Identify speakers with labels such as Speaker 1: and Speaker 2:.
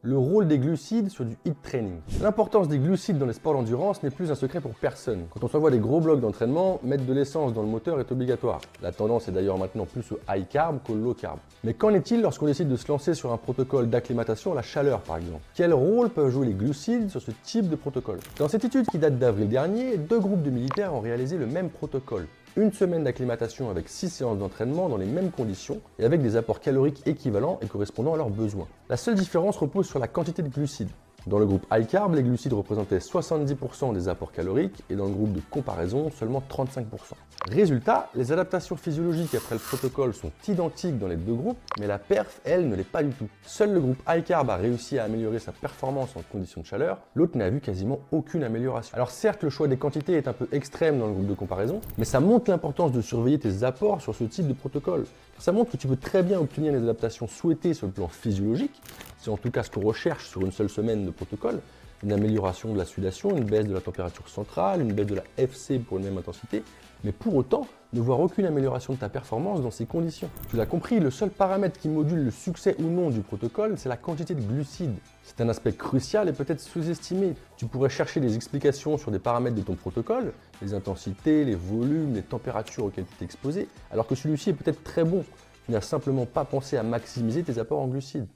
Speaker 1: le rôle des glucides sur du HIIT training. L'importance des glucides dans les sports d'endurance n'est plus un secret pour personne. Quand on s'envoie des gros blocs d'entraînement, mettre de l'essence dans le moteur est obligatoire. La tendance est d'ailleurs maintenant plus au high carb qu'au low carb. Mais qu'en est-il lorsqu'on décide de se lancer sur un protocole d'acclimatation à la chaleur par exemple? Quel rôle peuvent jouer les glucides sur ce type de protocole? Dans cette étude qui date d'avril dernier, 2 groupes de militaires ont réalisé le même protocole. Une semaine d'acclimatation avec 6 séances d'entraînement dans les mêmes conditions et avec des apports caloriques équivalents et correspondant à leurs besoins. La seule différence repose sur la quantité de glucides. Dans le groupe high carb, les glucides représentaient 70% des apports caloriques et dans le groupe de comparaison, seulement 35%. Résultat, les adaptations physiologiques après le protocole sont identiques dans les 2 groupes, mais la perf, elle, ne l'est pas du tout. Seul le groupe high carb a réussi à améliorer sa performance en conditions de chaleur, l'autre n'a vu quasiment aucune amélioration. Alors certes, le choix des quantités est un peu extrême dans le groupe de comparaison, mais ça montre l'importance de surveiller tes apports sur ce type de protocole. Ça montre que tu peux très bien obtenir les adaptations souhaitées sur le plan physiologique, c'est en tout cas ce qu'on recherche sur une seule semaine de protocole, une amélioration de la sudation, une baisse de la température centrale, une baisse de la FC pour une même intensité, mais pour autant, ne voir aucune amélioration de ta performance dans ces conditions. Tu l'as compris, le seul paramètre qui module le succès ou non du protocole, c'est la quantité de glucides. C'est un aspect crucial et peut-être sous-estimé. Tu pourrais chercher des explications sur des paramètres de ton protocole, les intensités, les volumes, les températures auxquelles tu t'es exposé, alors que celui-ci est peut-être très bon. Tu n'as simplement pas pensé à maximiser tes apports en glucides.